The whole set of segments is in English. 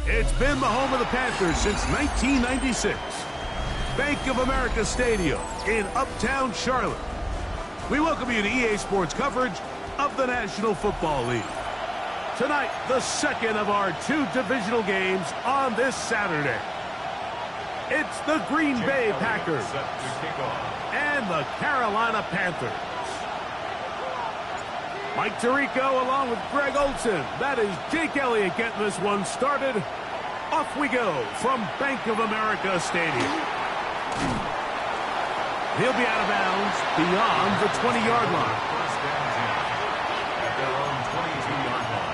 It's been the home of the Panthers since 1996. Bank of America Stadium in Uptown Charlotte. We welcome you to EA Sports coverage of the National Football League. Tonight, the second of our two divisional games on this Saturday. It's the Green Bay Packers and the Carolina Panthers. Mike Tirico along with Greg Olson. That is Jake Elliott getting this one started. Off we go from Bank of America Stadium. He'll be out of bounds beyond the 20-yard line. First down at their own 22-yard line.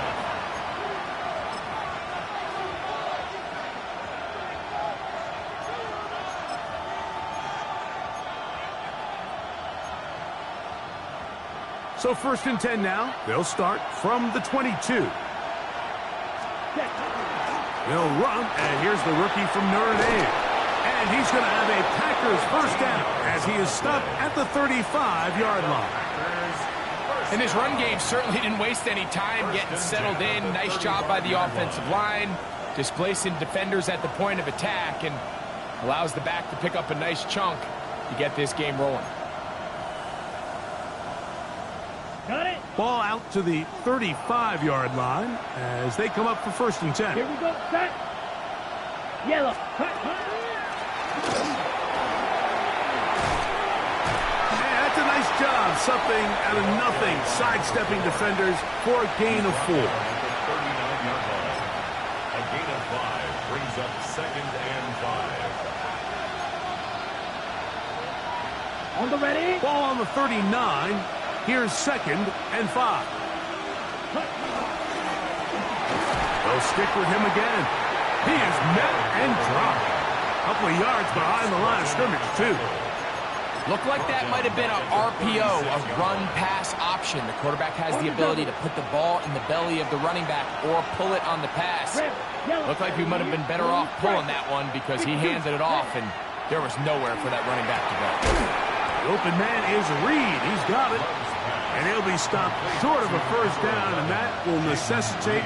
So 1st and 10 now. They'll start from the 22. They'll run, and here's the rookie from Notre Dame. And he's going to have a Packers first down as he is stopped at the 35-yard line. And this run game certainly didn't waste any time getting settled in. Nice job by the offensive line, displacing defenders at the point of attack, and allows the back to pick up a nice chunk to get this game rolling. Ball out to the 35-yard line as they come up for 1st and 10. Here we go, set. Yellow. Yeah, that's a nice job. Something out of nothing. Sidestepping defenders for a gain of 4. At the 39-yard line. A gain of 5 brings up 2nd and 5. On the ready. Ball on the 39. Here's 2nd and 5. They'll stick with him again. He is met and dropped. A couple of yards behind the line of scrimmage, too. Looked like that might have been an RPO, a run-pass option. The quarterback has the ability to put the ball in the belly of the running back or pull it on the pass. Looked like we might have been better off pulling that one because he handed it off, and there was nowhere for that running back to go. The open man is Reed. He's got it. And he'll be stopped short of a first down, and that will necessitate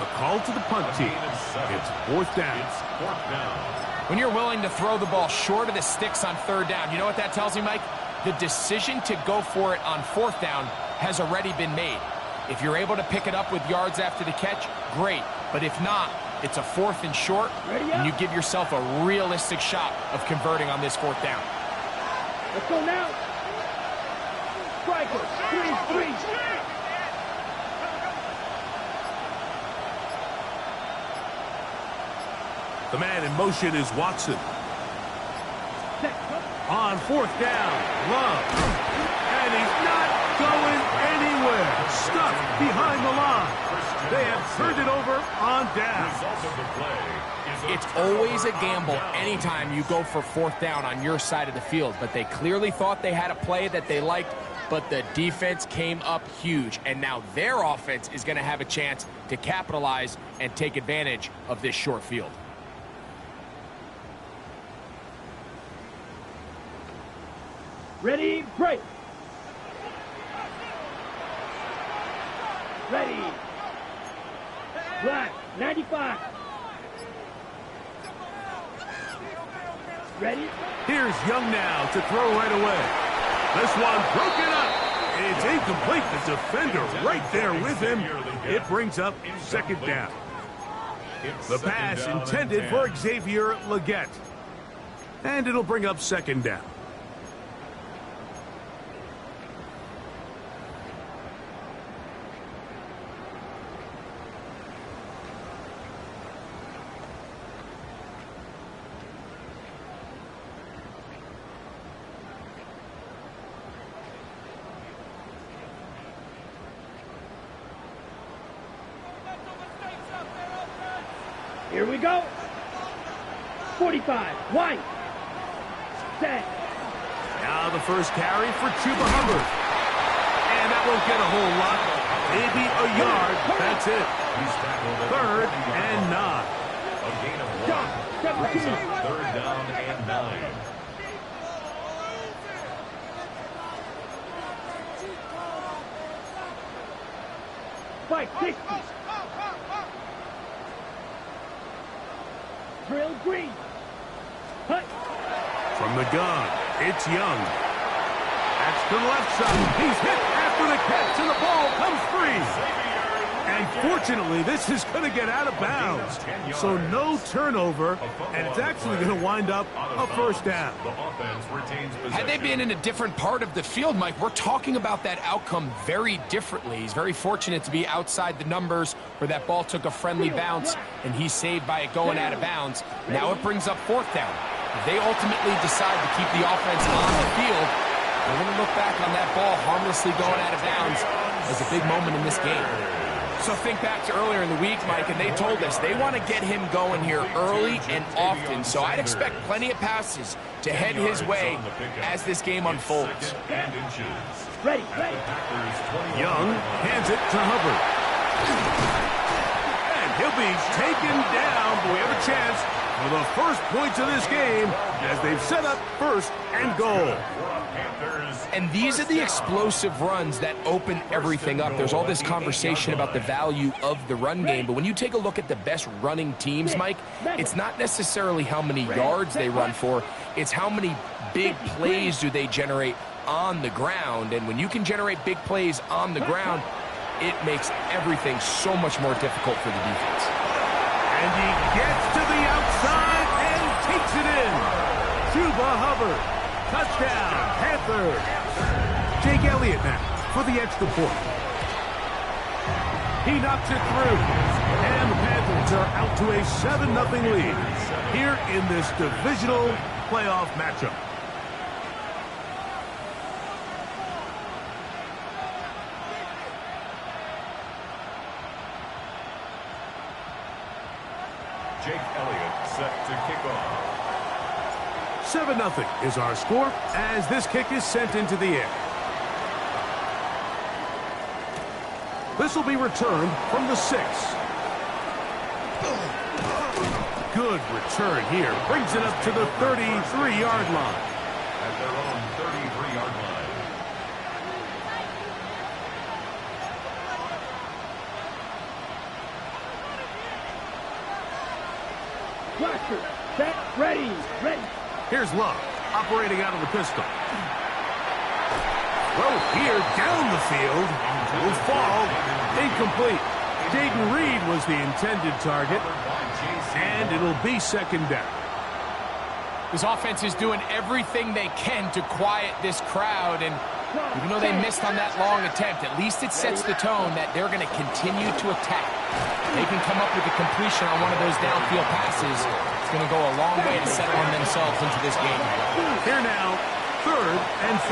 a call to the punt team. It's 4th down. When you're willing to throw the ball short of the sticks on 3rd down, you know what that tells me, Mike? The decision to go for it on 4th down has already been made. If you're able to pick it up with yards after the catch, great. But if not, it's a 4th and short, and you give yourself a realistic shot of converting on this 4th down. Let's go now. Striker, 3-3. The man in motion is Watson. On 4th down, Love. And he's not going anywhere. Stuck behind the line. They have turned it over on down. It's always a gamble anytime you go for 4th down on your side of the field, but they clearly thought they had a play that they liked, but the defense came up huge, and now their offense is going to have a chance to capitalize and take advantage of this short field. Ready, break. Ready. Black, 95. Ready? Here's Young now to throw right away. This one broken up. It's incomplete. The defender right there with him. It brings up 2nd down. The pass intended for Xavier Legette. And it'll bring up 2nd down. Here we go. 45, White. Set. Now the first carry for Chuba Hubbard. And that won't get a whole lot. Maybe a yard. That's it. He's tackled at 3rd the 30-yard and line. 9. A gain of 1. John, 17. 3rd down and 9. Fight 60. Drill green. Hut. From the gun, it's Young. That's to the left side. He's hit after the catch, and the ball comes free. And fortunately, this is going to get out of bounds. So no turnover, and it's actually going to wind up a first down. The offense retains possession. Had they been in a different part of the field, Mike, we're talking about that outcome very differently. He's very fortunate to be outside the numbers where that ball took a friendly bounce, and he's saved by it going out of bounds. Now it brings up 4th down. If they ultimately decide to keep the offense on the field, they're going to look back on that ball harmlessly going out of bounds as a big moment in this game. So think back to earlier in the week, Mike, and they told us they want to get him going here early and often. So I'd expect plenty of passes to head his way as this game unfolds. Ready. Young hands it to Hubbard. And he'll be taken down, but we have a chance for the first points of this game as they've set up 1st and goal. And these are the explosive runs that open everything up. There's all this conversation about the value of the run game, but when you take a look at the best running teams, Mike, it's not necessarily how many yards they run for, it's how many big plays do they generate on the ground. And when you can generate big plays on the ground, it makes everything so much more difficult for the defense. And he gets to the outside and takes it in. Chuba Hubbard. Touchdown, Panthers. Jake Elliott now for the extra point. He knocks it through. And the Panthers are out to a 7-0 lead here in this divisional playoff matchup. Jake Elliott set to kick off. 7-0 is our score as this kick is sent into the air. This will be returned from the 6. Good return here. Brings it up to the 33-yard line. At their own 33-yard line. Blaster. Set. Ready. Here's Love, operating out of the pistol. Throw here down the field. Will fall. Incomplete. Jaden Reed was the intended target. And it'll be 2nd down. This offense is doing everything they can to quiet this crowd, and even though they missed on that long attempt, at least it sets the tone that they're going to continue to attack. They can come up with a completion on one of those downfield passes. It's going to go a long way to settle on themselves into this game. Here now, 3rd and 5.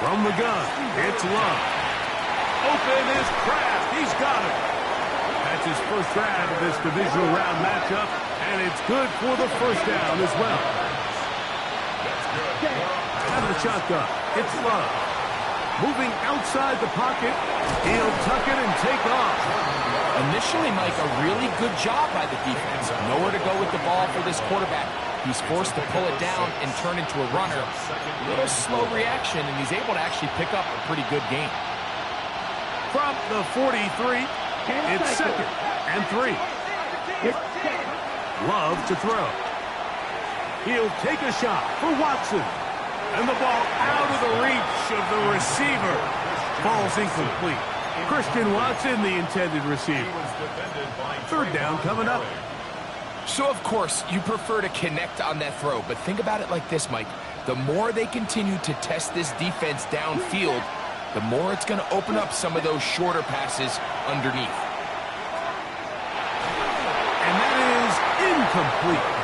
From the gun, it's Love. Open is Kraft. He's got it. That's his first grab of this divisional round matchup, and it's good for the first down as well. Out of the shotgun, it's Love. Moving outside the pocket, he'll tuck it and take off. Initially, Mike, a really good job by the defense. Nowhere to go with the ball for this quarterback. He's forced to pull it down and turn into a runner. A little slow reaction, and he's able to actually pick up a pretty good game. From the 43, it's 2nd and 3. Love to throw. He'll take a shot for Watson. And the ball out of the reach of the receiver. Ball's incomplete. Christian Watson, the intended receiver. 3rd down coming up. So, of course, you prefer to connect on that throw, but think about it like this, Mike. The more they continue to test this defense downfield, the more it's going to open up some of those shorter passes underneath. And that is incomplete.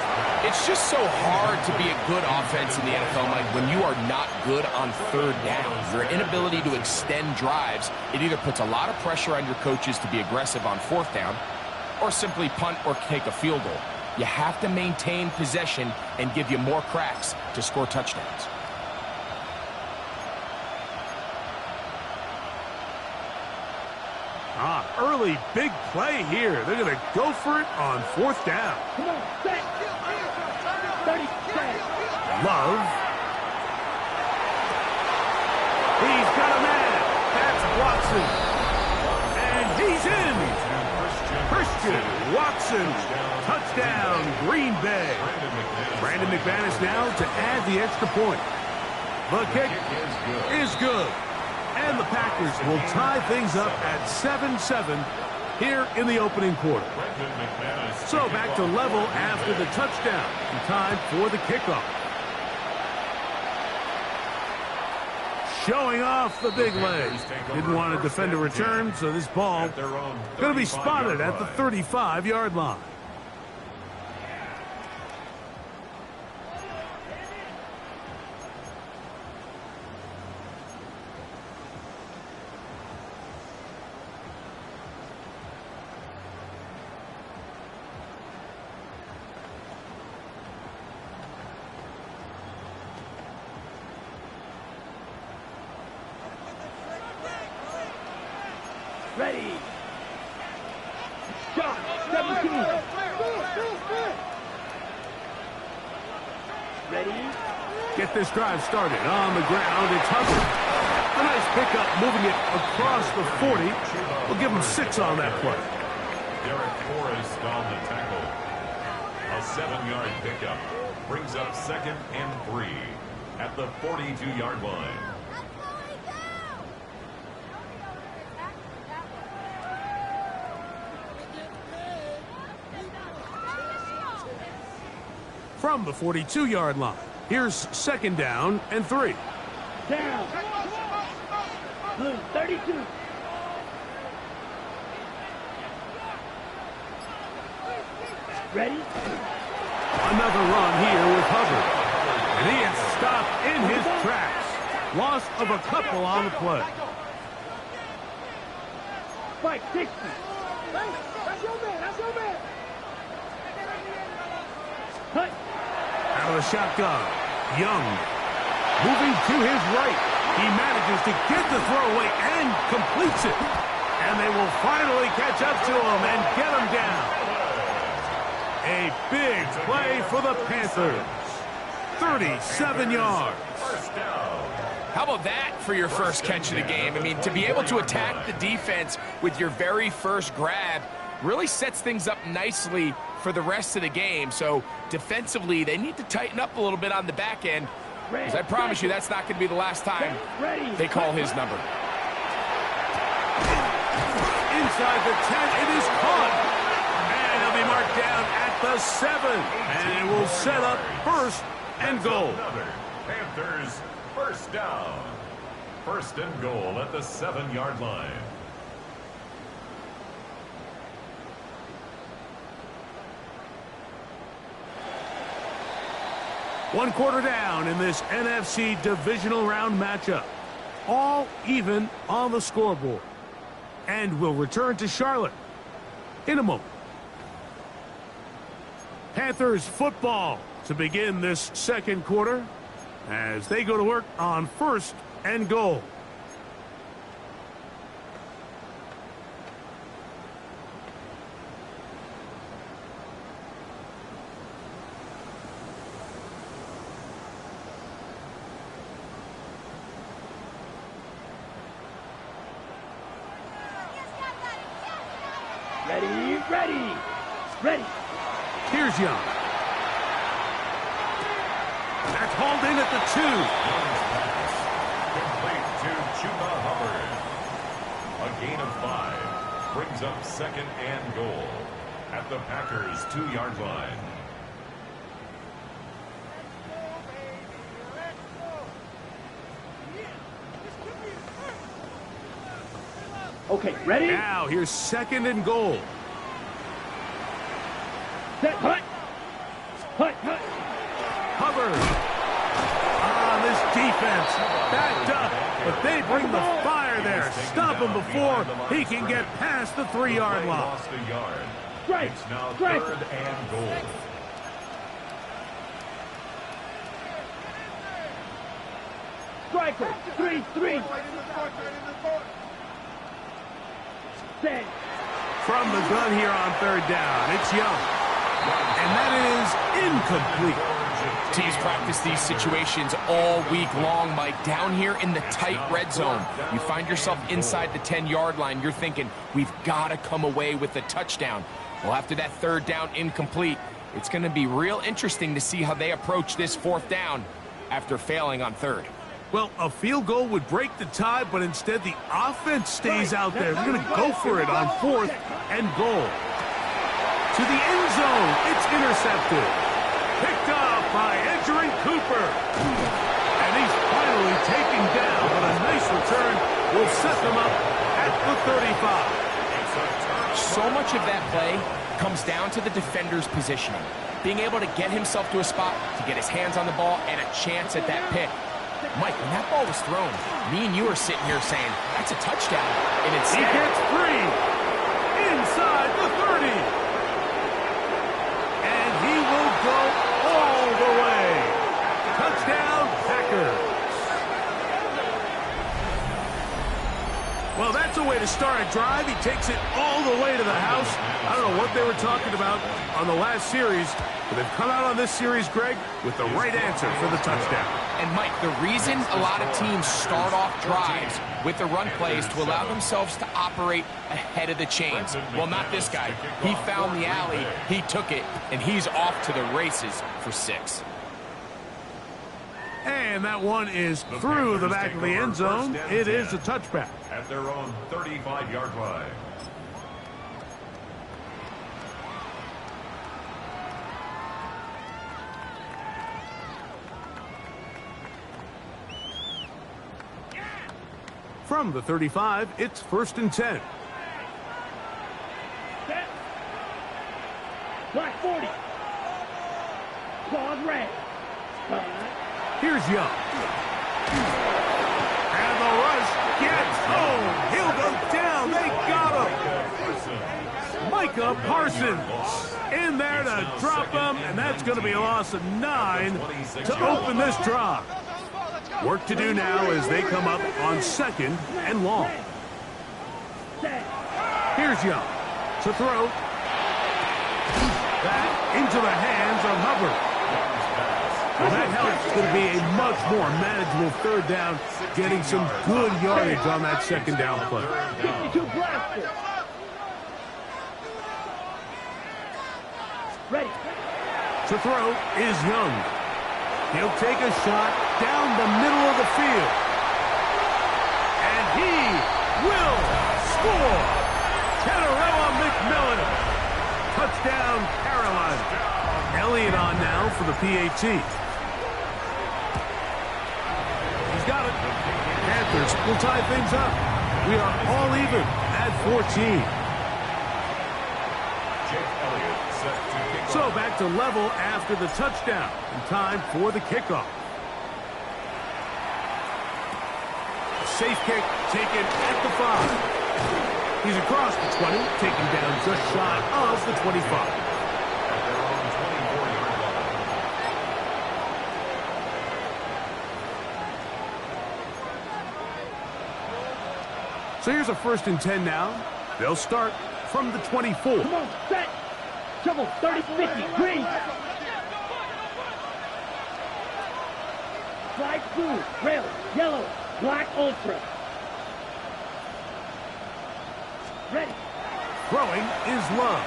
It's just so hard to be a good offense in the NFL, Mike, when you are not good on 3rd down. Your inability to extend drives, it either puts a lot of pressure on your coaches to be aggressive on 4th down or simply punt or take a field goal. You have to maintain possession and give you more cracks to score touchdowns. Early big play here. They're going to go for it on 4th down. Come on, set. 30 seconds. Love. He's got a man. That's Watson. And he's in. Christian Watson. Touchdown, Green Bay. Brandon McManus now to add the extra point. The kick is good. And the Packers will tie things up at 7-7 here in the opening quarter. So back to level after the touchdown. Time for the kickoff. Showing off the big leg. Didn't want to defend a return, so this ball going to be spotted at the 35-yard line. Ready. Shot. 17. Ready. Get this drive started on the ground. It's Hubbard. A nice pickup moving it across the 40. We'll give him 6 on that play. Derek Forrest on the tackle. A 7-yard pickup brings up 2nd and 3 at the 42-yard line. From the 42-yard line, here's 2nd down and 3. Down. Blue, 32. Ready. Another run here with Hubbard. And he is stopped in his tracks. Loss of a couple on the play. 560. That's your man. That's your man. Cut. Out of the shotgun. Young. Moving to his right. He manages to get the throw away and completes it. And they will finally catch up to him and get him down. A big play for the Panthers. 37 yards. How about that for your first catch of the game? I mean, to be able to attack the defense with your very first grab really sets things up nicely for the rest of the game. So defensively, they need to tighten up a little bit on the back end, because I promise you that's not going to be the last time they call his number. Inside the 10, it is caught. And he'll be marked down at the 7. And it will set up 1st and goal. Panthers first down. 1st and goal at the 7-yard line. One quarter down in this NFC divisional round matchup. All even on the scoreboard. And we'll return to Charlotte in a moment. Panthers football to begin this 2nd quarter as they go to work on 1st and goal. Ready. Here's Young. That's hauled in at the 2. Complete to Chuba Hubbard. A gain of 5 brings up 2nd and goal at the Packers' 2-yard line. Okay, ready? Now here's 2nd and goal. Set, hut. Hubbard. This defense backed up, but they bring the fire there. Stop him before he can get past the 3-yard line. Lost a yard. Strike. It's now Strike. 3rd and goal. Striker. 3-3. Set. From the gun here on third down, it's Young. And that is incomplete. Teams practice these situations all week long, Mike. Down here in the tight red zone, you find yourself inside the 10-yard line. You're thinking, we've got to come away with a touchdown. Well, after that third down incomplete, it's going to be real interesting to see how they approach this fourth down after failing on third. Well, a field goal would break the tie, but instead the offense stays out there. They're going to go for it on fourth and goal. To the end zone, it's intercepted. Picked up by Edgerrin Cooper. And he's finally taken down, but a nice return will set them up at the 35. So much of that play comes down to the defender's positioning. Being able to get himself to a spot, to get his hands on the ball, and a chance at that pick. Mike, when that ball was thrown, me and you are sitting here saying, that's a touchdown. And instead, he gets free inside the 30. And he will go all the way. Touchdown, Packers. Well, that's a way to start a drive. He takes it all the way to the house. I don't know what they were talking about on the last series, but they've come out on this series, Greg, with the right answer for the touchdown. And, Mike, the reason a lot of teams start off drives with the run plays to allow themselves to operate ahead of the chains. Well, not this guy. He found the alley, he took it, and he's off to the races for 6. And that one is through the back of the end zone. It is a touchback. At their own 35-yard line. From the 35, it's 1st and 10. Set. Black 40. Claude red. Here's Young. And the rush gets home. He'll go down. They got him. Micah Parsons in there to drop him, and that's going to be a loss of 9 to open this drive. Work to do now as they come up on 2nd and long. Here's Young to throw. That into the hands of Hubbard. Well, that helps. It's going to be a much more manageable third down, getting some good yardage on that 2nd down play. 52 blaster. Ready. To throw is Young. He'll take a shot down the middle of the field. And he will score. Tenerella McMillan. Touchdown, Carolina. Elliott on now for the PAT. He's got it. Panthers will tie things up. We are all even at 14. So back to level after the touchdown. And time for the kickoff. Safe kick taken at the 5. He's across the 20, taken down just shy of the 25. So here's a 1st and 10 now. They'll start from the 24. Come on, set. Trouble, 30-50, green. Flag blue, red, yellow, black ultra. Ready. Throwing is Love.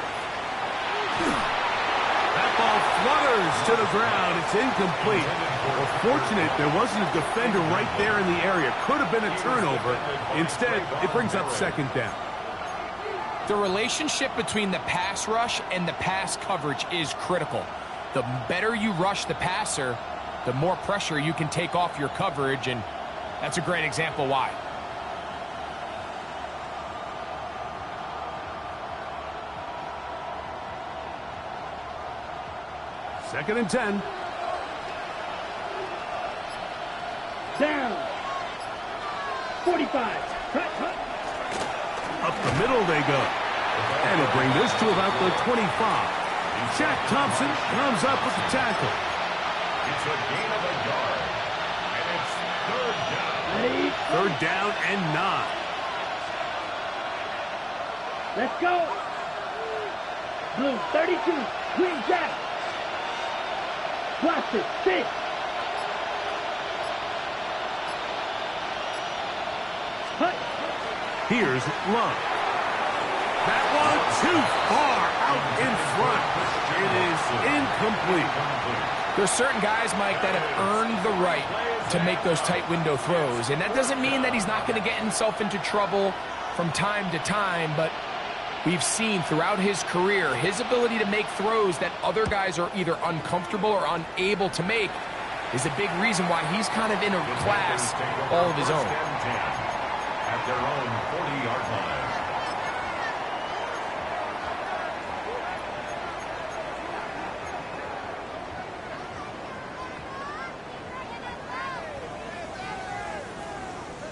That ball flutters to the ground. It's incomplete. Well, fortunate there wasn't a defender right there in the area. Could have been a turnover. Instead, it brings up 2nd down. The relationship between the pass rush and the pass coverage is critical. The better you rush the passer, the more pressure you can take off your coverage, and that's a great example why. Second and 10. Down. 45. Cut. Up the middle they go. And it'll bring this to about the 25. Shaq Thompson comes up with the tackle. It's a gain of a yard. And it's 3rd down. Ready? 3rd down and 9. Let's go. Blue 32, green jack. Watch it, 6. Hut. Here's Love. That one too far out in front. It is incomplete. There's certain guys, Mike, that have earned the right to make those tight window throws. And that doesn't mean that he's not going to get himself into trouble from time to time, but we've seen throughout his career his ability to make throws that other guys are either uncomfortable or unable to make is a big reason why he's kind of in a class all of his own. At their own 40-yard line.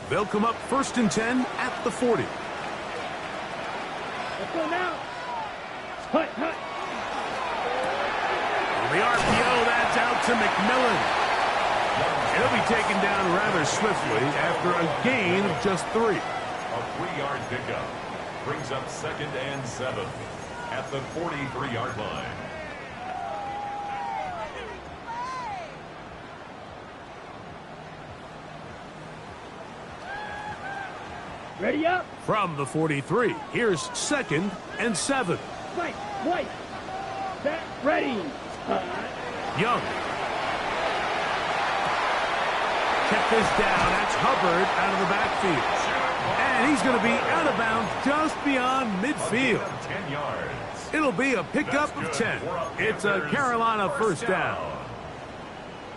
They'll come up 1st and 10 at the 40. Let's go now. Hut, hut. On the RPO, that's out to McMillan. He'll be taken down rather swiftly after a gain of just 3. A 3-yard pickup brings up 2nd and 7 at the 43-yard line. Ready up. From the 43, here's 2nd and 7. Right, right. Set, ready. Young. Check this down. That's Hubbard out of the backfield. And he's going to be out of bounds just beyond midfield. 10 yards. It'll be a pickup of 10. It's a Carolina first down.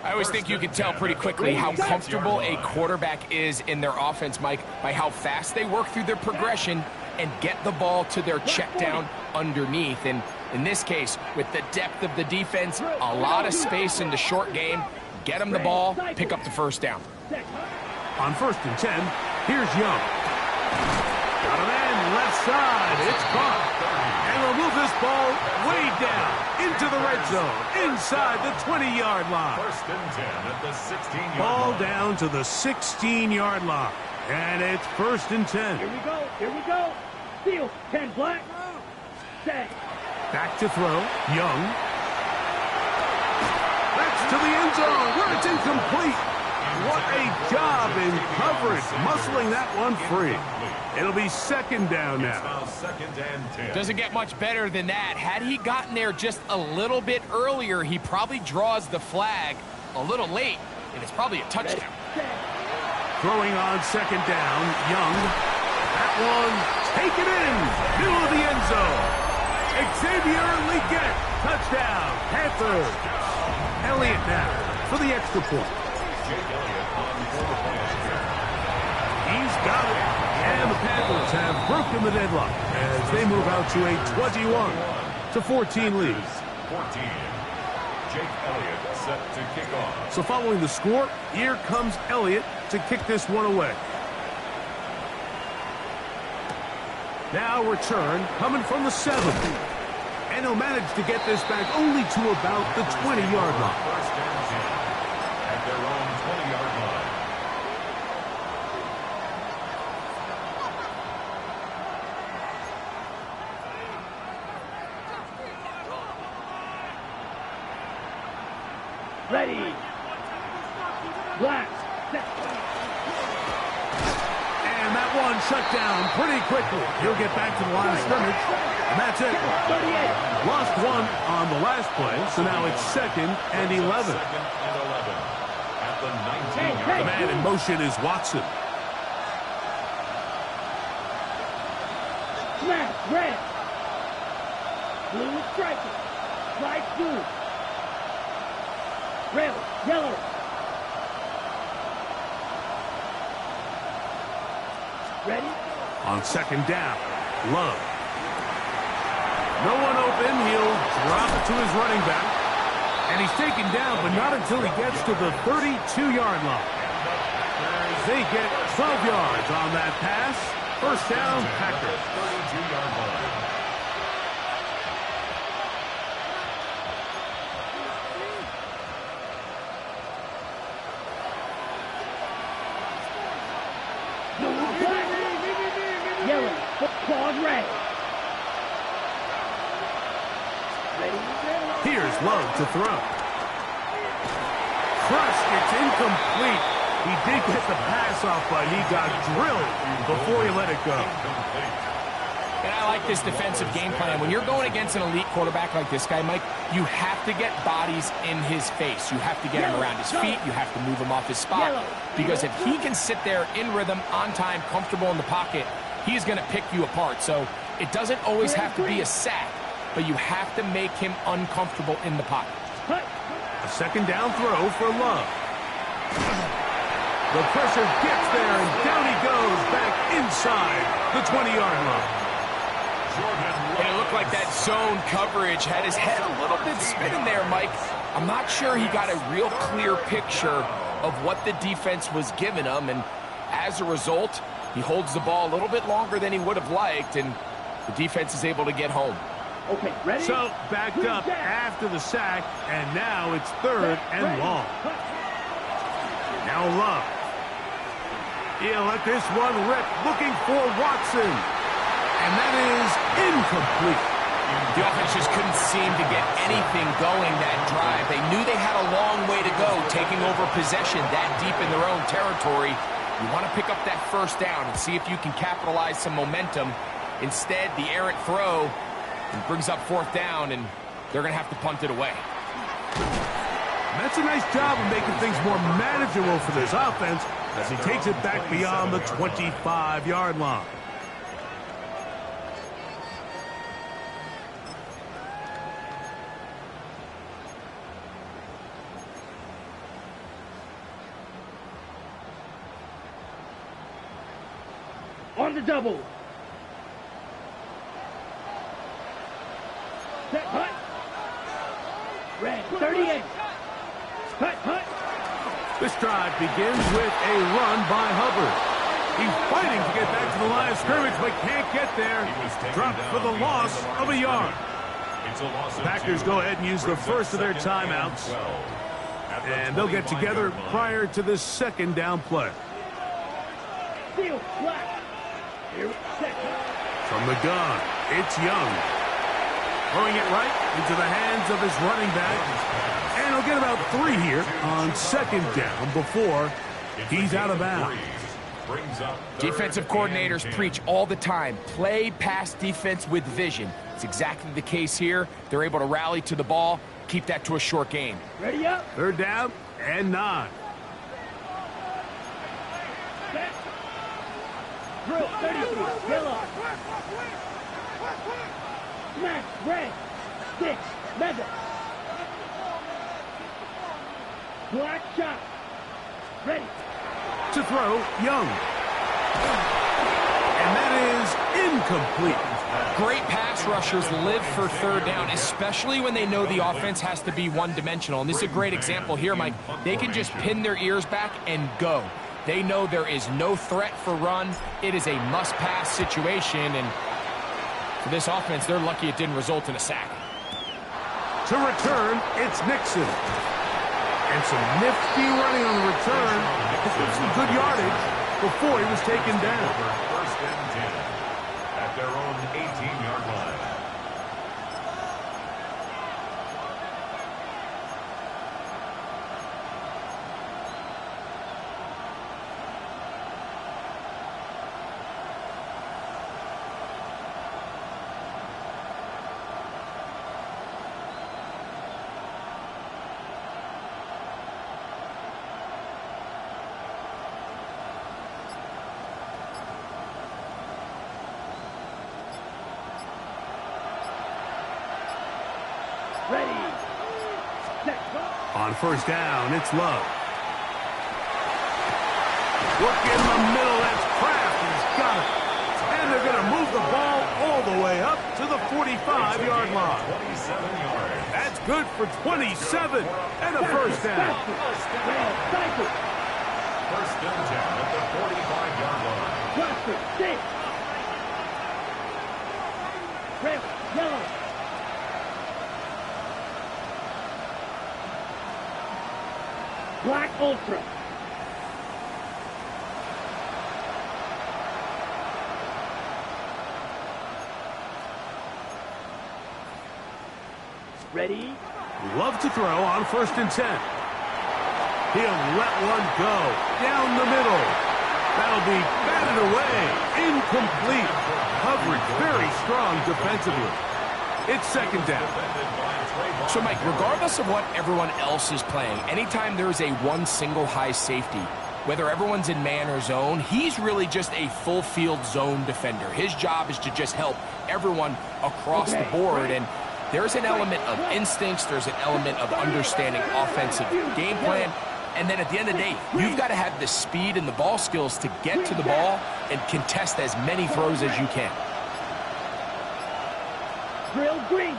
I always think you can tell pretty quickly how comfortable a quarterback is in their offense, Mike, by how fast they work through their progression and get the ball to their check down underneath. And in this case, with the depth of the defense, a lot of space in the short game, get them the ball, pick up the first down. On 1st and 10, here's Young. Out of end, left side, it's caught. And we'll move this ball way down into the red zone, inside the 20-yard line. 1st and 10 at the 16-yard Ball line. down to the 16-yard line. And it's 1st and 10. Here we go, here we go. Steal, 10 black. Set. Back to throw, Young. That's to the end zone, where it's incomplete. What a job in coverage, muscling that one free. It'll be 2nd down It's now. now 2nd and 10. Doesn't get much better than that. Had he gotten there just a little bit earlier, he probably draws the flag a little late, and it's probably a touchdown. Throwing on 2nd down, Young. That one, take it in, middle of the end zone. Xavier Legette, touchdown, Panthers. Elliott now for the extra point. Jake Elliott on for the finish here. He's got it. And the Panthers have broken the deadlock as they move out to a 21-14 lead. 14. Jake Elliott set to kick off. So following the score, here comes Elliott to kick this one away. Now return coming from the 7. And he'll manage to get this back only to about the 20-yard line. 1st and 10 at their own 20-yard line. Ready. Black. Set. And that one shut down pretty quickly. He'll get back to the line of scrimmage. And that's it. 38. Lost one on the last play, so now it's 2nd and 11. 2nd and 11 at the 19-yard The man in motion is Watson. Smash. Red. Blue is striking. Light blue. Red. Yellow. Ready? On 2nd down, Love. No one open. He'll drop it to his running back. And he's taken down, but not until he gets to the 32-yard line. They get 12 yards on that pass. First down, Packers. 32-yard line. Blue, black. Yellow. Claws red. Here's Love to throw. Crushed, it's incomplete. He did get the pass off, but he got drilled before he let it go. And I like this defensive game plan. When you're going against an elite quarterback like this guy, Mike, you have to get bodies in his face. You have to get him around his feet. You have to move him off his spot. Because if he can sit there in rhythm, on time, comfortable in the pocket, he's going to pick you apart. So it doesn't always have to be a sack, but you have to make him uncomfortable in the pocket. A second down throw for Love. The pressure gets there, and down he goes back inside the 20-yard line. And it looked like that zone coverage had his head a little bit spinning there, Mike. I'm not sure he got a real clear picture of what the defense was giving him, and as a result, he holds the ball a little bit longer than he would have liked, and the defense is able to get home. Okay, ready? So, backed up after the sack, and now it's third and long. Now Love. He'll let this one rip, looking for Watson. And that is incomplete. The offense just couldn't seem to get anything going that drive. They knew they had a long way to go, taking over possession that deep in their own territory. You want to pick up that first down and see if you can capitalize some momentum. Instead, the errant throw brings up fourth down, and they're going to have to punt it away. That's a nice job of making things more manageable for this offense as he takes it back beyond the 25-yard line. On the double. Set, hut. Red, 38. Hut, hut. This drive begins with a run by Hubbard. He's fighting to get back to the line of scrimmage, but can't get there. Dropped for the loss of a yard. Packers go ahead and use the first of their timeouts. And they'll get together prior to the second down play. Field, black. Here, set. From the gun, it's Young. Throwing it right into the hands of his running back. And he'll get about 3 here on second down before he's out of bounds. Defensive coordinators preach all the time, play pass defense with vision. It's exactly the case here. They're able to rally to the ball, keep that to a short game. Ready up. Third down and 9. Set. Drill, 33. Yellow. Smash, red. Six, leather. Black shot. Ready. To throw, Young. And that is incomplete. Great pass rushers live for third down, especially when they know the offense has to be one-dimensional. And this is a great example here, Mike. They can just pin their ears back and go. They know there is no threat for run. It is a must-pass situation, and for this offense, they're lucky it didn't result in a sack. To return, it's Nixon. And some nifty running on the return. Some good yardage before he was taken down. First and 10 at their own 18-yard line. Ready. Set. On first down, it's Love. Look in the middle, that's Kraft. He's got it. And they're going to move the ball all the way up to the 45-yard line. 27 yards. That's good for 27 and a first down. Red, cycle. First and 10 at the 45-yard line. Cluster, six. Red, yellow. Black Ultra. Ready? Love to throw on 1st and 10. He'll let one go down the middle. That'll be batted away. Incomplete. Coverage very strong defensively. It's 2nd down. So, Mike, regardless of what everyone else is playing, anytime there's a one single high safety, whether everyone's in man or zone, he's really just a full field zone defender. His job is to just help everyone across the board. And there's an element of instincts, there's an element of understanding offensive game plan, and then at the end of the day, you've got to have the speed and the ball skills to get to the ball and contest as many throws as you can. Drill green.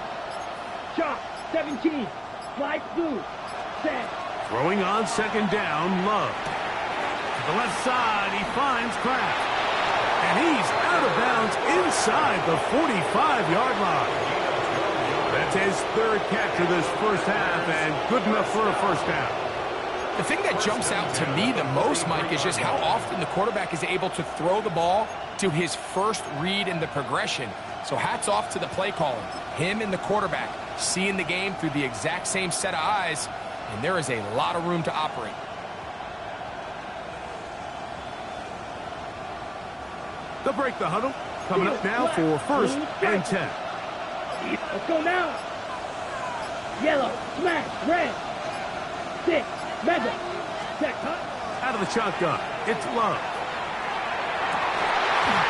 Chop. 17. Slide blue. Set. Throwing on 2nd down, Love. To the left side, he finds Kraft. And he's out of bounds inside the 45-yard line. That's his 3rd catch of this first half, and good enough for a 1st down. The thing that jumps out to me the most, Mike, is just how often the quarterback is able to throw the ball to his first read in the progression. So hats off to the play caller. Him and the quarterback seeing the game through the exact same set of eyes, and there is a lot of room to operate. They'll break the huddle. Coming up now for 1st and 10. Let's go now. Yellow. Smash. Red. 6. Mega. Check. Out of the shotgun. It's Love.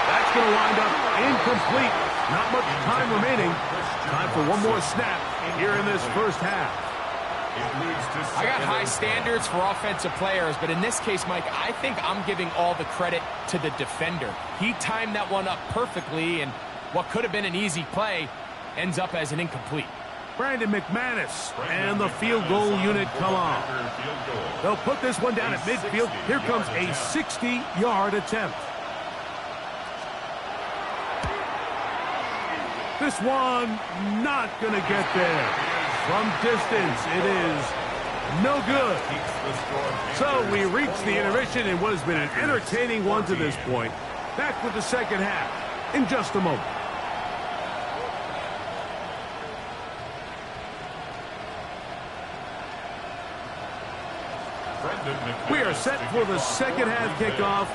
That's going to wind up incomplete. Not much time remaining. Time for one more snap here in this first half. I got high standards for offensive players, but in this case, Mike, I think I'm giving all the credit to the defender. He timed that one up perfectly, and what could have been an easy play ends up as an incomplete. Brandon McManus and the field goal unit come on. They'll put this one down at midfield. Here comes a 60-yard attempt. This one not going to get there. From distance, it is no good. So we reach the intermission in what has been an entertaining one to this point. Back with the second half in just a moment. We are set for the second half kickoff.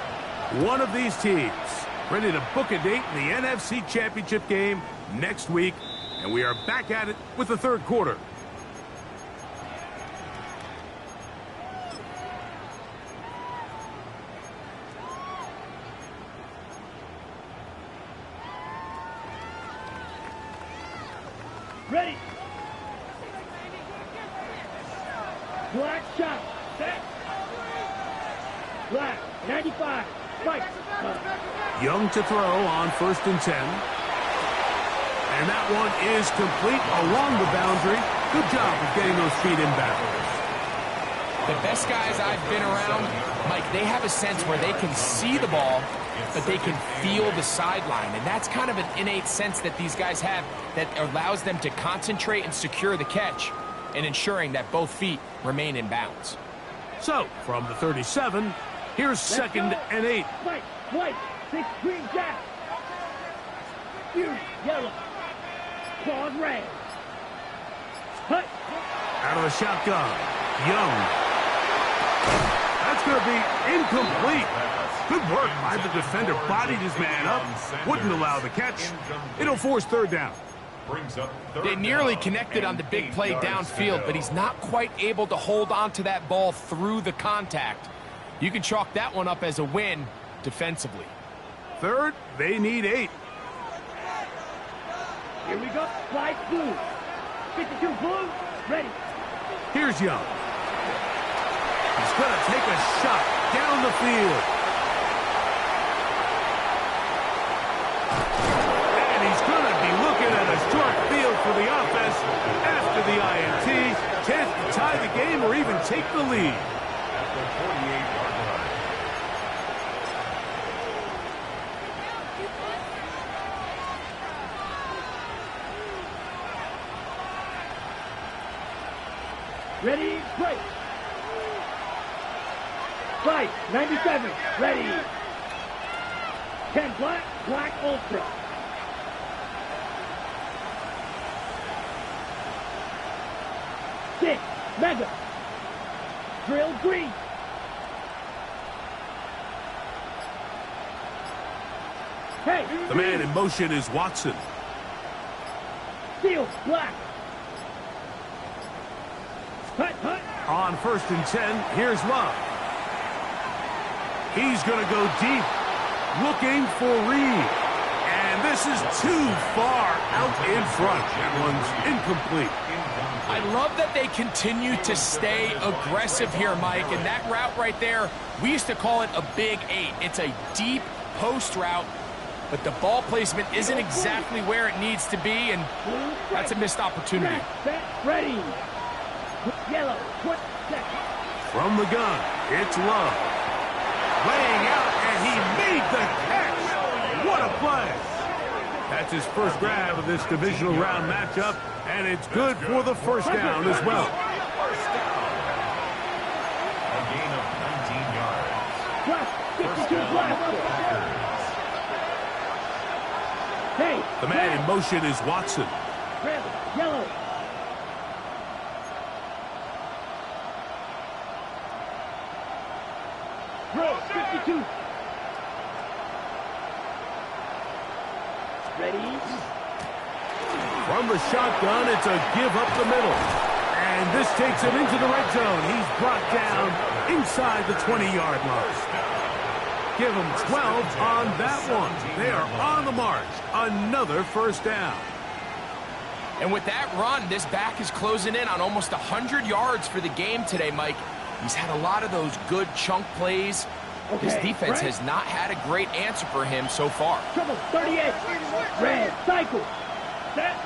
One of these teams ready to book a date in the NFC Championship game next week, and we are back at it with the third quarter. Ready. Black shot. Set. Black. 95. Fight. Young to throw on 1st and 10. And that one is complete along the boundary. Good job of getting those feet inbound. The best guys I've been around, Mike, they have a sense where they can see the ball, but they can feel the sideline. And that's kind of an innate sense that these guys have that allows them to concentrate and secure the catch and ensuring that both feet remain in bounds. So, from the 37, here's 2nd and 8. White, white, 6 green jack. You, yellow. Claws red. Hut. Out of the shotgun. Young. That's going to be incomplete. Good work by the defender. Bodied his man up. Wouldn't allow the catch. It'll force 3rd down. They nearly connected on the big play downfield, but he's not quite able to hold on to that ball through the contact. You can chalk that one up as a win defensively. 3rd, they need 8. Here we go. Slide blue. 52 blue. Ready. Here's Young. He's going to take a shot down the field. And he's going to be looking at a short field for the offense after the INT. Chance to tie the game or even take the lead. At the 48-yard line. Ready, break. Fight, 97, ready. 10 black, black ultra. Mega. Drill green. Hey. The man in motion is Watson. Steel black. Hut, hut. On 1st and 10, here's Love. He's going to go deep, looking for Reed. And this is too far out in front. That one's incomplete. I love that they continue to stay aggressive here, Mike. And that route right there, we used to call it a big 8. It's a deep post route, but the ball placement isn't exactly where it needs to be, and that's a missed opportunity. Ready. Yellow. 1 second. From the gun, it's Love. Laying out, and he made the catch. What a play. That's his first grab of this divisional round matchup, and it's good for the first down as well. First down. A gain of 19 yards. First down for the Packers. Hey. The man in motion is Watson. Red. Yellow. Roll 52. Ready. From the shotgun, it's a give up the middle. And this takes him into the red zone. He's brought down inside the 20-yard line. Give him 12 on that one. They are on the march. Another first down. And with that run, this back is closing in on almost 100 yards for the game today, Mike. He's had a lot of those good chunk plays. His defense has not had a great answer for him so far. Trouble 38. Red. Cycle. Set.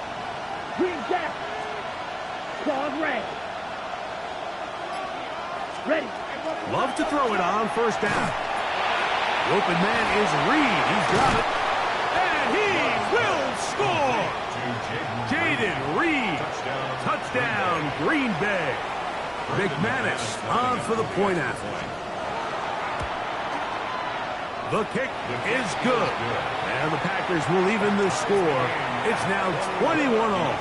Green jack. Claws red. Ready. Love to throw it on first down. The open man is Reed. He's got it. And he will score. Jaden Reed. Touchdown, Green Bay. McManus on for the point after. The kick is good. And the Packers will even the score. It's now 21-all.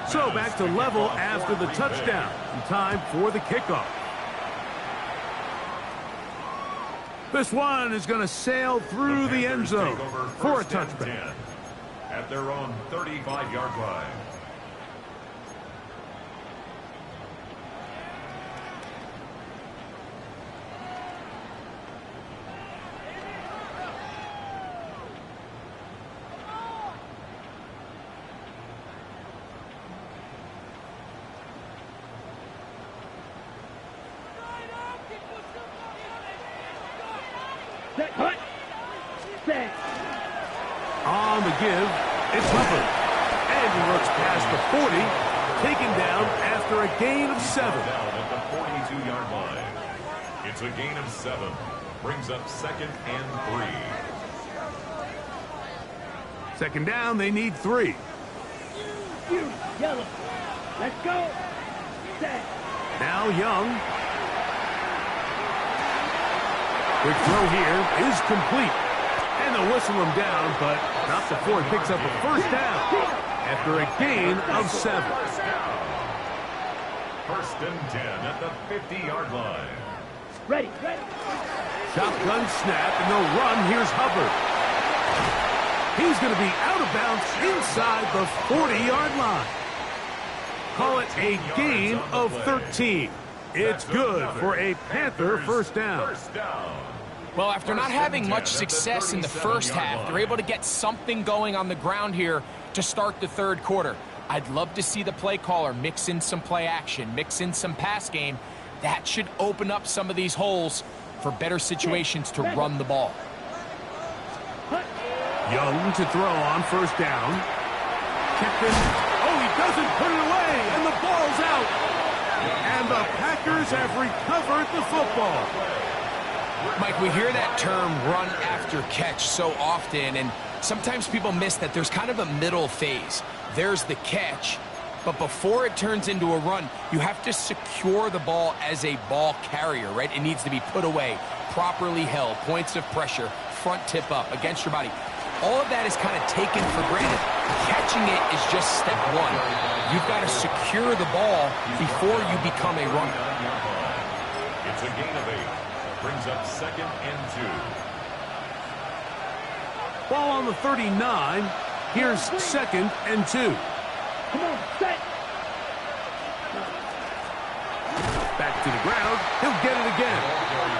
So back to level after the touchdown. And time for the kickoff. This one is going to sail through the end zone for a touchback. At their own 35-yard line. Cut. Set. On the give, it's Hubbard. And he looks past the 40, taken down after a gain of 7. Down at the 42-yard line. It's a gain of 7. Brings up 2nd and 3. 2nd down, they need 3. Yellow. Let's go. Set. Now Young. Quick throw here is complete. And they'll whistle him down, but not before he picks up a first down after a gain of 7. First and 10 at the 50-yard line. Ready. Shotgun snap, and they'll run. Here's Hubbard. He's going to be out of bounds inside the 40-yard line. Call it a gain of 13. It's good for a Panther first down. Well, after not having much success in the first half, they're able to get something going on the ground here to start the third quarter. I'd love to see the play caller mix in some play action, mix in some pass game. That should open up some of these holes for better situations to run the ball. Young to throw on first down. Kiffin. Oh, he doesn't put it away, and the ball's out. And the Packers have recovered the football. Mike, we hear that term run after catch so often, and sometimes people miss that there's kind of a middle phase. There's the catch, but before it turns into a run, you have to secure the ball as a ball carrier, right? It needs to be put away, properly held, points of pressure, front tip up against your body. all of that is kind of taken for granted. Catching it is just step one. You've got to secure the ball before you become a runner. It's a gain of 8. Brings up 2nd and 2. Ball on the 39. Here's 2nd and 2. Come on, set. Back to the ground. He'll get it again.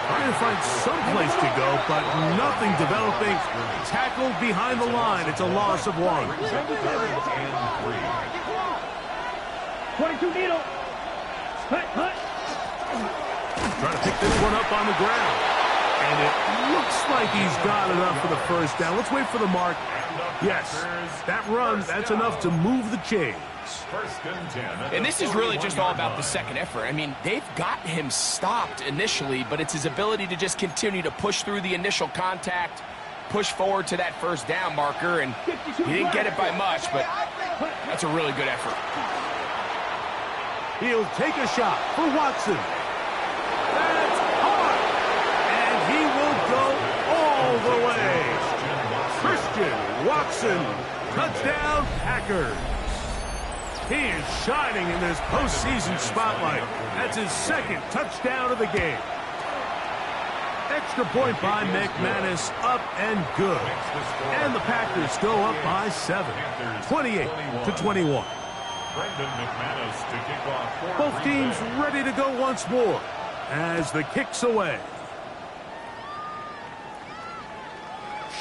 Trying to find some place to go, but nothing developing. Tackled behind the line. It's a loss of 1. 22 needle. Hut, hut. Trying to pick this one up on the ground. And it looks like he's got enough for the first down. Let's wait for the mark. Yes, that run, that's enough to move the chains. And this is really just all about the second effort. I mean, they've got him stopped initially, but it's his ability to just continue to push through the initial contact, push forward to that first down marker, and he didn't get it by much, but that's a really good effort. He'll take a shot for Watson. That's hard. And he will go all the way. Christian Watson, touchdown Packers. He is shining in this postseason spotlight. That's his 2nd touchdown of the game. Extra point by McManus, up and good. And the Packers go up by 7, 28-21. Both teams ready to go once more as the kick's away.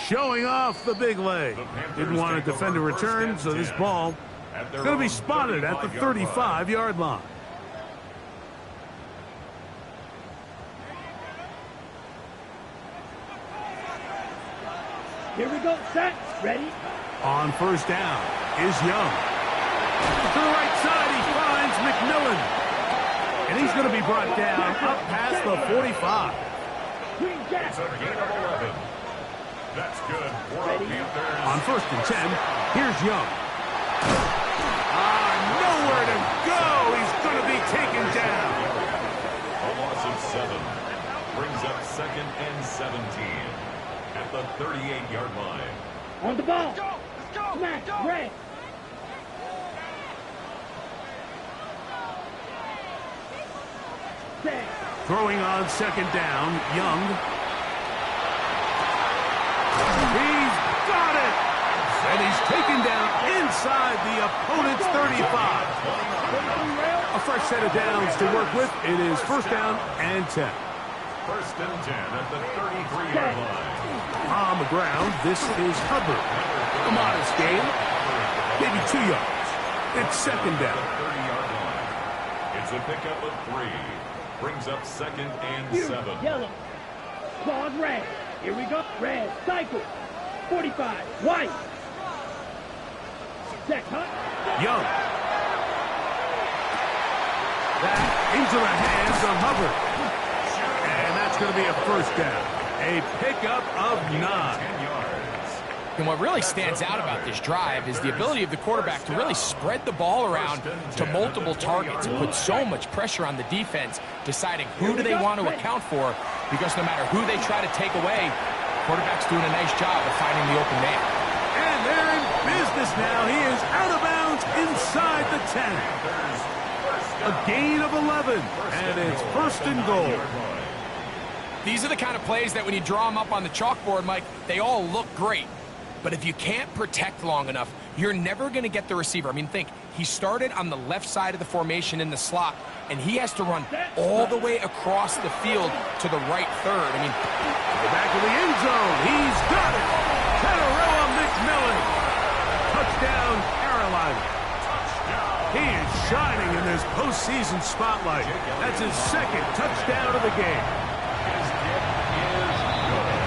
Showing off the big leg. Didn't want to defend a return, so this ball is going to be spotted at the 35-yard line. Here we go, set, ready. On first down is Young. To the right side, he finds McMillan. And he's going to be brought down up past the 45. Green jack. It's a gain of 11. That's good for the Panthers. On 1st and 10, here's Young. Nowhere to go. He's going to be taken down. A loss of 7. Brings up 2nd and 17 at the 38-yard line. On the ball. Let's go. Smash, red. Set. Throwing on 2nd down, Young. He's got it. And he's taken down inside the opponent's 35. A fresh set of downs to work with. It is 1st down and 10. 1st and 10 at the 33-yard line. On the ground, this is Hubbard. A modest gain. Maybe 2 yards. It's 2nd down. 30-yard line. It's a pickup of 3. Brings up 2nd and 7. Yellow. Claws red. Here we go. Red. Cycle. 45. White. Check, huh? Young. That into the hands of Hubbard. And that's going to be a 1st down. A pickup of 9. 10 yards. And what really stands out about this drive is the ability of the quarterback to really spread the ball around to multiple targets and put so much pressure on the defense, deciding who do they want to account for, because no matter who they try to take away, quarterback's doing a nice job of finding the open man. And they're in business now. He is out of bounds inside the 10. A gain of 11, and it's 1st and goal. These are the kind of plays that when you draw them up on the chalkboard, Mike, they all look great. But if you can't protect long enough, you're never going to get the receiver. I mean, think, he started on the left side of the formation in the slot, and he has to run all the way across the field to the right third. I mean, back of the end zone. He's got it. Catarella McMillan. Touchdown, Carolina. He is shining in this postseason spotlight. That's his 2nd touchdown of the game.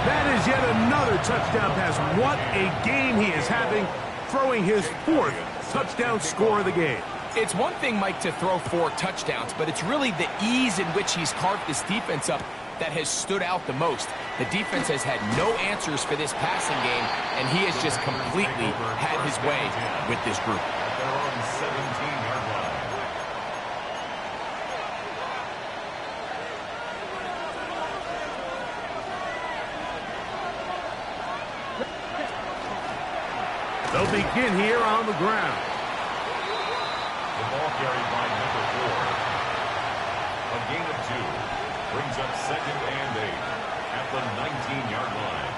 That is yet another touchdown pass. What a game he is having, throwing his 4th touchdown score of the game. It's one thing, Mike, to throw 4 touchdowns, but it's really the ease in which he's carved this defense up that has stood out the most. The defense has had no answers for this passing game, and he has just completely had his way with this group. They're on 17-yard line. They'll begin here on the ground. The ball carried by number 4. A gain of 2 brings up 2nd and 8 at the 19-yard line.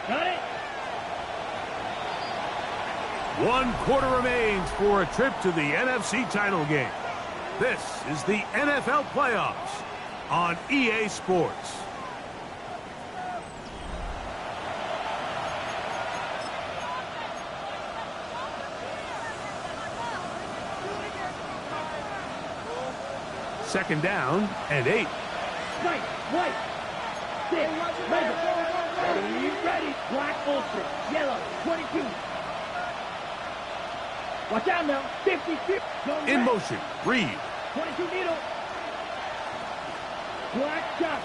Got it. 1 quarter remains for a trip to the NFC title game. This is the NFL playoffs on EA Sports. Second down and 8. Right, right. 6, ready. Black ultra, yellow, 22. Watch out now. 50, 50. In motion, Reed. 22 needle. Black shot.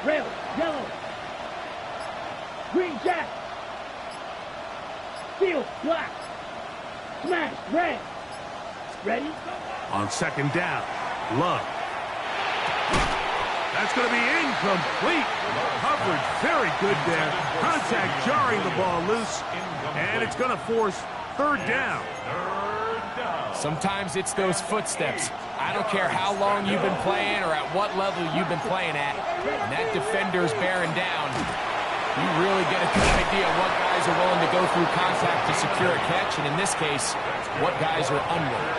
Rail, yellow. Green jack. Field, black. Smash, red. Ready? On second down, Love. That's going to be incomplete. Coverage very good there. Contact jarring the ball loose. And it's going to force third down. Sometimes it's those footsteps. I don't care how long you've been playing or at what level you've been playing at. And that defender's bearing down. You really get a good idea of what guys are willing to go through contact to secure a catch. And in this case, what guys are unwilling.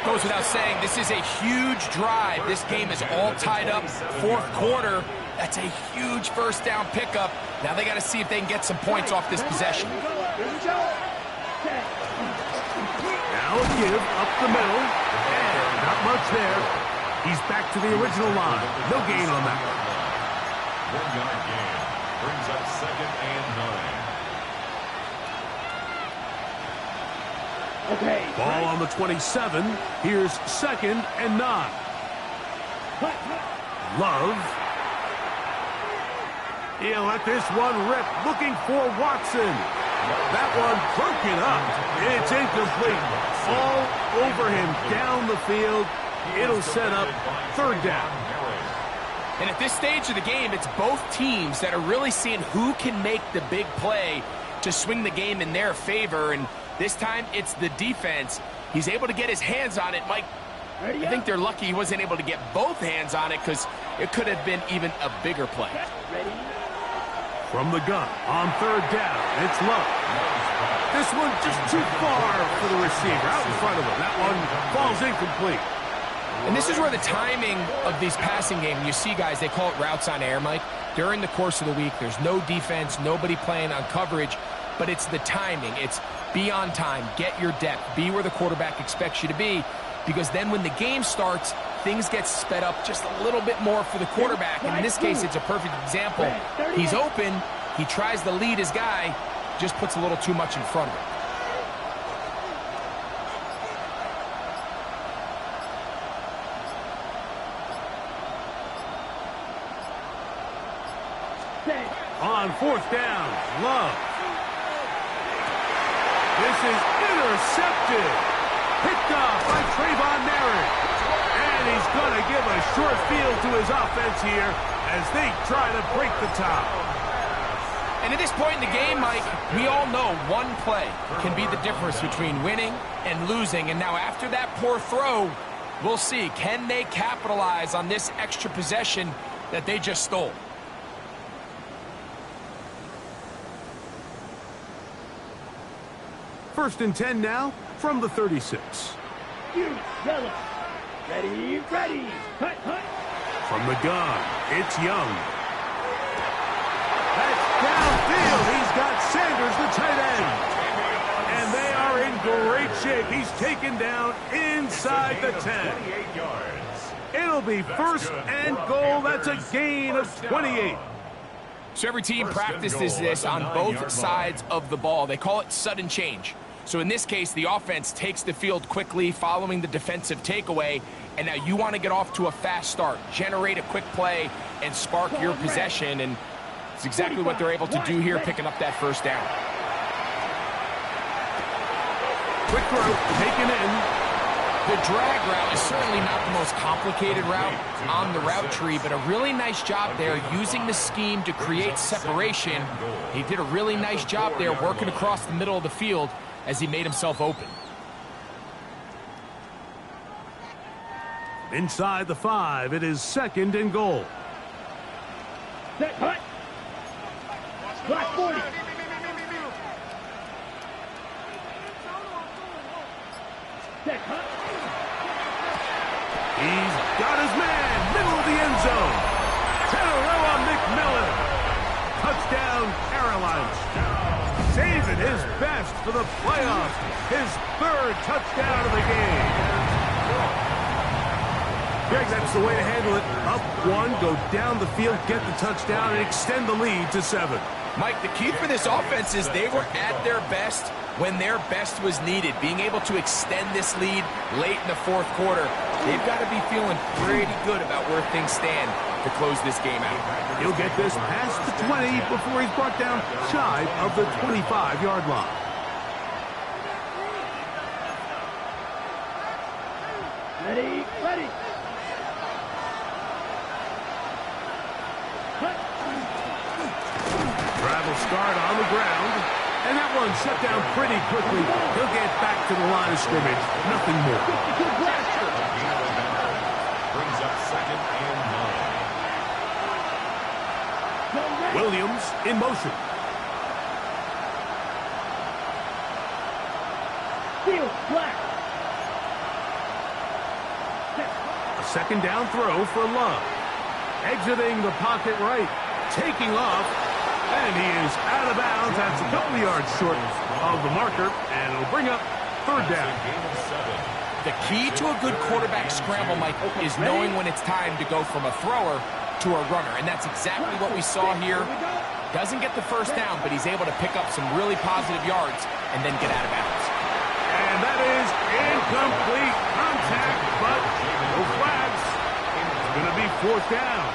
Goes without saying, this is a huge drive. This game is all tied up. 4th quarter, that's a huge first down pickup. Now they got to see if they can get some points off this possession. Now a give up the middle. And not much there. He's back to the original line. No gain on that one. 1-yard gain brings up 2nd and 9. Okay. Ball on the 27. Here's 2nd and 9. Love. He'll let this one rip. Looking for Watson. That one broken up. It's incomplete. All over him down the field. It'll set up third down. And at this stage of the game, it's both teams that are really seeing who can make the big play to swing the game in their favor. And this time, it's the defense. He's able to get his hands on it. Mike, I think they're lucky he wasn't able to get both hands on it because it could have been even a bigger play. From the gun, on third down, it's Love. This one just too far for the receiver. Out in front of him. That one falls incomplete. And this is where the timing of these passing games, you see guys, they call it routes on air, Mike. During the course of the week, there's no defense, nobody playing on coverage, but it's the timing. It's be on time, get your depth, be where the quarterback expects you to be, because then when the game starts, things get sped up just a little bit more for the quarterback. And in this case, it's a perfect example. He's open, he tries to lead his guy, just puts a little too much in front of him. On 4th down, Love. This is intercepted. Picked off by Trayvon Merritt. And he's going to give a short field to his offense here as they try to break the top. And at this point in the game, Mike, we all know one play can be the difference between winning and losing. And now after that poor throw, we'll see, can they capitalize on this extra possession that they just stole? First and 10 now from the 36. Yellow. Ready. Hut. From the gun, it's Young. That's downfield. He's got Sanders, the tight end. And they are in great shape. He's taken down inside the 10. It'll be 1st and goal. That's a gain of 28. So every team practices this on both sides of the ball. They call it sudden change. So in this case, the offense takes the field quickly following the defensive takeaway, and now you want to get off to a fast start, generate a quick play, and spark your possession, and it's exactly what they're able to do here, picking up that first down. Quick throw, taken in. The drag route is certainly not the most complicated route on the route tree, but a really nice job there using the scheme to create separation. He did a really nice job there working across the middle of the field as he made himself open. Inside the 5, it is 2nd and goal. Set, hut. Block 40. Set, hut. He's got his man, middle of the end zone. Tenarella McMillan. Touchdown, Carolina. Saving his best for the playoffs. His 3rd touchdown of the game. Greg, that's the way to handle it. Up 1, go down the field, get the touchdown, and extend the lead to 7. Mike, the key for this offense is they were at their best when their best was needed. Being able to extend this lead late in the 4th quarter, they've got to be feeling pretty good about where things stand to close this game out. He'll get this past the 20 before he's brought down shy of the 25-yard line. Ready, ready. Travel start on the ground, and that one shut down pretty quickly. He'll get back to the line of scrimmage. Nothing more. Brings up 2nd and 9. Williams in motion. Field, black. A 2nd down throw for Love. Exiting the pocket right. Taking off. And he is out of bounds. That's a couple of yards short of the marker. And it'll bring up 3rd down. The key to a good quarterback scramble, Mike, is knowing when it's time to go from a thrower to a runner. And that's exactly what we saw here. Doesn't get the 1st down, but he's able to pick up some really positive yards and then get out of bounds. And that is incomplete contact, but no flags. It's going to be 4th down.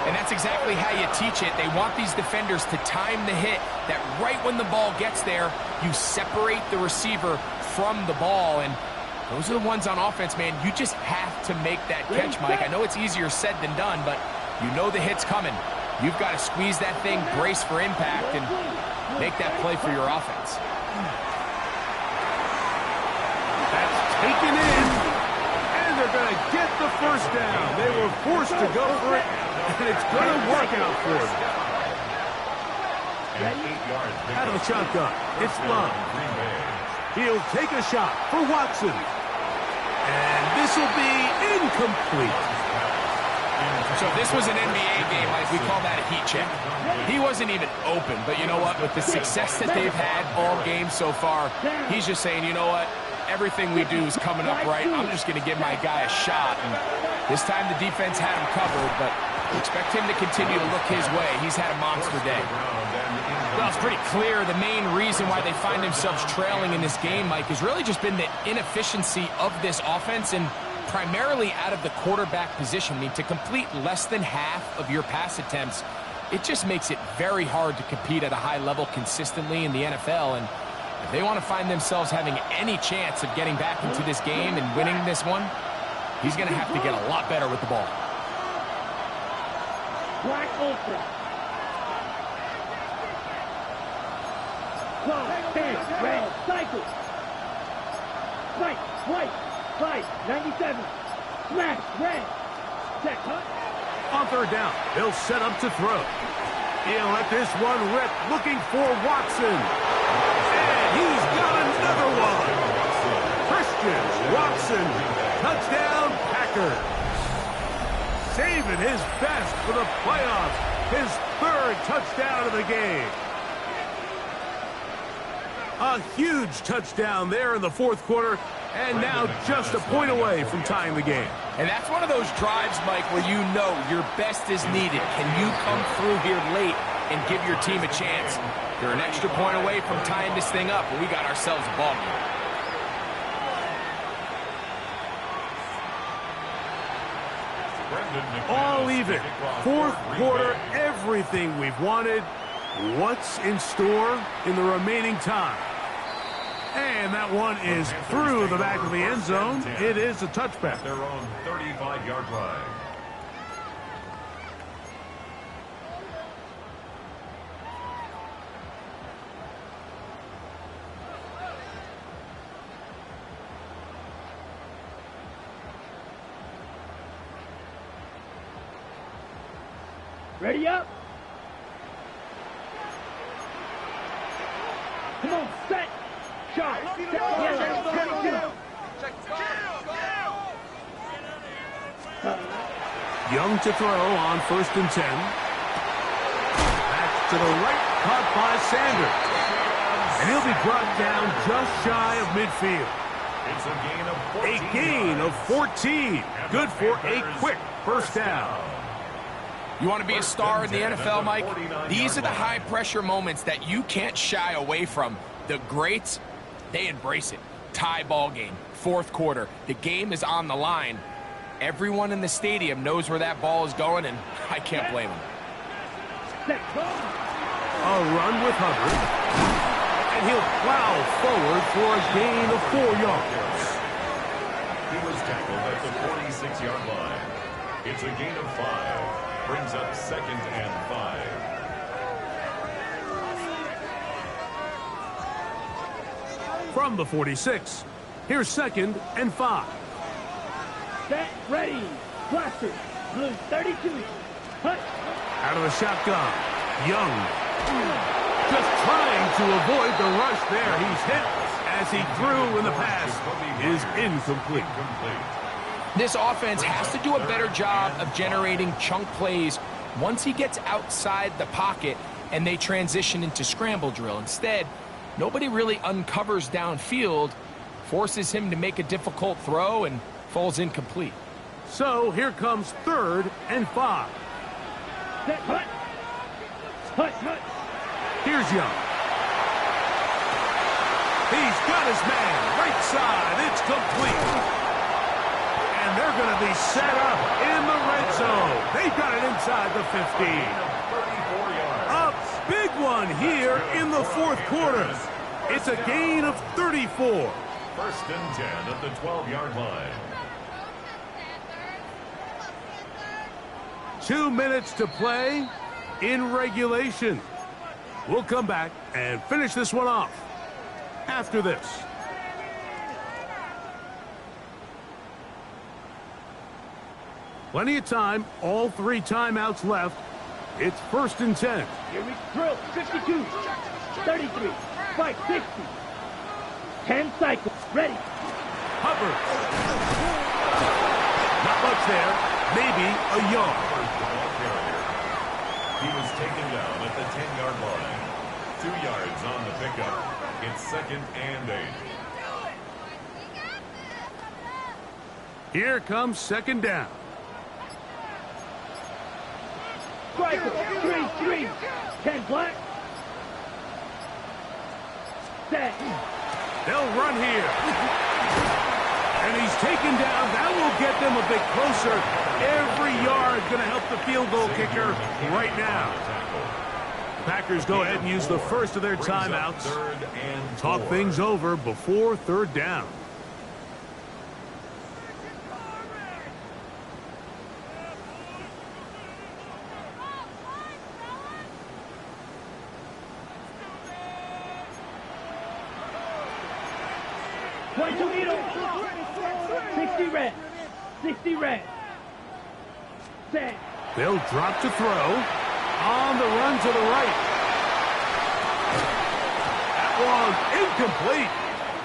And that's exactly how you teach it. They want these defenders to time the hit, that right when the ball gets there, you separate the receiver from the ball. And those are the ones on offense, man. You just have to make that catch, Mike. I know it's easier said than done, but you know the hit's coming. You've got to squeeze that thing, brace for impact, and make that play for your offense. That's taken in, and they're going to get the 1st down. They were forced to go for it, and it's going to work out for them. Out of the shotgun, it's Love. He'll take a shot for Watson. And this will be incomplete. So if this was an NBA game, Mike, we call that a heat check. He wasn't even open, but you know what? With the success that they've had all game so far, he's just saying, you know what? Everything we do is coming up right. I'm just going to give my guy a shot. And this time the defense had him covered, but expect him to continue to look his way. He's had a monster day. Well, it's pretty clear the main reason why they find themselves trailing in this game, Mike, has really just been the inefficiency of this offense and primarily out of the quarterback position. I mean, to complete less than half of your pass attempts, it just makes it very hard to compete at a high level consistently in the NFL. And if they want to find themselves having any chance of getting back into this game and winning this one, he's going to have to get a lot better with the ball. Black open. 12, 10, red, cycle. White, white, white, 97. Smash, red. Set, cut. On 3rd down, they'll set up to throw. He'll let this one rip, looking for Watson. And he's got another one. Christian Watson, touchdown Packers. Saving his best for the playoffs. His 3rd touchdown of the game. A huge touchdown there in the 4th quarter, and now just a point away from tying the game. And that's one of those drives, Mike, where you know your best is needed. Can you come through here late and give your team a chance? You're an extra point away from tying this thing up, and we got ourselves a ball game. All even. 4th quarter, everything we've wanted. What's in store in the remaining time? And that one is through the back of the end zone. It is a touchback. At their own 35-yard line. Ready up. Come on, set. Shot. Young to throw on 1st and 10. Back to the right, caught by Sanders. And he'll be brought down just shy of midfield. It's a gain of 14. A gain of 14. Good for a quick first down. You want to be a star in the NFL, Mike? These are the high-pressure moments that you can't shy away from. The greats, they embrace it. Tie ball game, 4th quarter. The game is on the line. Everyone in the stadium knows where that ball is going, and I can't blame them. A run with Hubbard. And he'll plow forward for a gain of 4 yards. He was tackled at the 46-yard line. It's a gain of 5. Brings up 2nd and 5. From the 46, here's 2nd and 5. Set, ready. Blaster. Blue 32. Hut. Out of the shotgun. Young. Just trying to avoid the rush there. He's hit as he threw, and the pass is incomplete. This offense has to do a better job of generating chunk plays once he gets outside the pocket and they transition into scramble drill. Instead, nobody really uncovers downfield, forces him to make a difficult throw, and falls incomplete. So here comes 3rd and 5. Set, hut. Hut, hut. Here's Young. He's got his man. Right side. It's complete. And they're going to be set up in the red zone. They've got it inside the 15. A big one here in the 4th quarter. It's a gain of 34. 1st and 10 at the 12-yard line. 2 minutes to play in regulation. We'll come back and finish this one off after this. Plenty of time, all 3 timeouts left. It's 1st and 10. Here we drill. 52. 33. 5, 60. 10 cycles. Ready. Hubbard. Not much there. Maybe a yard. He was taken down at the 10-yard line. 2 yards on the pickup. It's 2nd and 8. Here comes 2nd down. Striker. 3, 10 black. Set. They'll run here. And he's taken down. That will get them a bit closer. Every yard going to help the field goal kicker right now. Packers go ahead and use the first of their timeouts. Talk things over before 3rd down. Red. 60 red. Set. They'll drop to throw. On the run to the right. That one incomplete.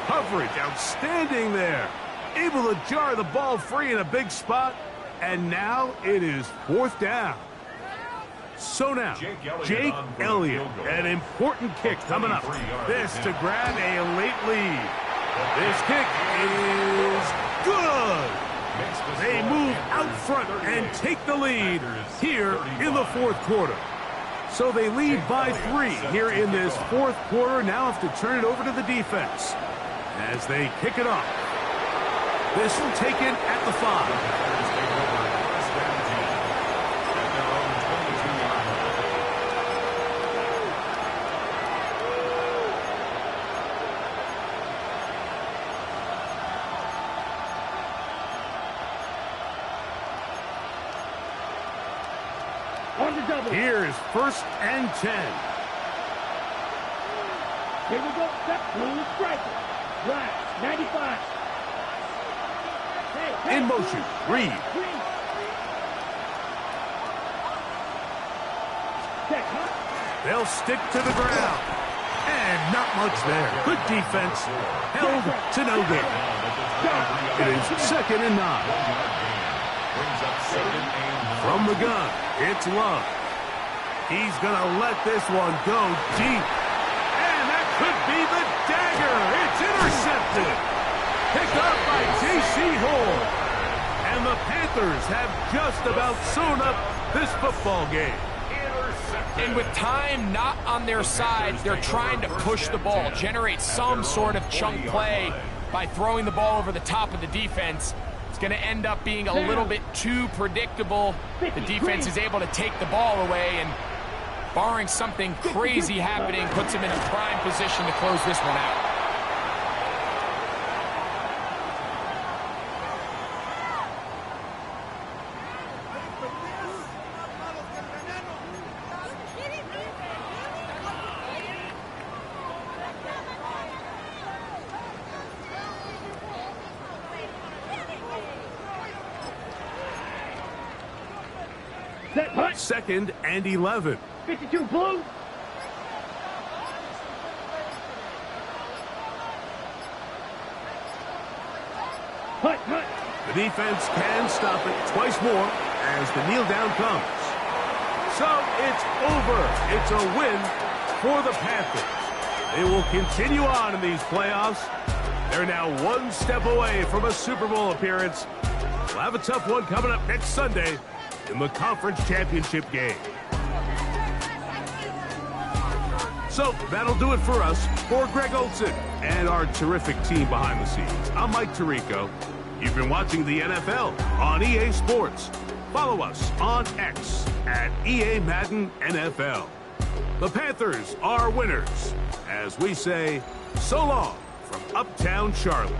Coverage outstanding there. Able to jar the ball free in a big spot. And now it is 4th down. So now, Jake Elliott, an important kick coming up. This to grab a late lead. This kick is good. They move out front and take the lead here in the 4th quarter. So they lead by 3 here in this 4th quarter. Now have to turn it over to the defense as they kick it off. This taken at the 5. On the double. Here's 1st and 10. Here we go. Step. Blue striker. Right. 95. Hey, In motion, Reed. Green. Check, huh? They'll stick to the ground. And not much there. Good defense. Held to no gain. It is 2nd and 9. Brings up 2nd and 9. From the gun, it's Love. He's going to let this one go deep. And that could be the dagger. It's intercepted. Picked up by J.C. Horn. And the Panthers have just about sewn up this football game. And with time not on their side, they're trying to push the ball, generate some sort of chunk play by throwing the ball over the top of the defense. It's going to end up being a little bit too predictable. The defense is able to take the ball away, and barring something crazy happening, puts them in a prime position to close this one out. Set. Hut. 2nd and 11. 52 blue. Hut, hut. The defense can stop it twice more as the kneel down comes. So it's over. It's a win for the Panthers. They will continue on in these playoffs. They're now one step away from a Super Bowl appearance. We'll have a tough one coming up next Sunday in the conference championship game. So that'll do it for us. For Greg Olson and our terrific team behind the scenes, I'm Mike Tirico. You've been watching the NFL on EA Sports. Follow us on X at EA Madden NFL. The Panthers are winners, as we say so long from Uptown Charlotte.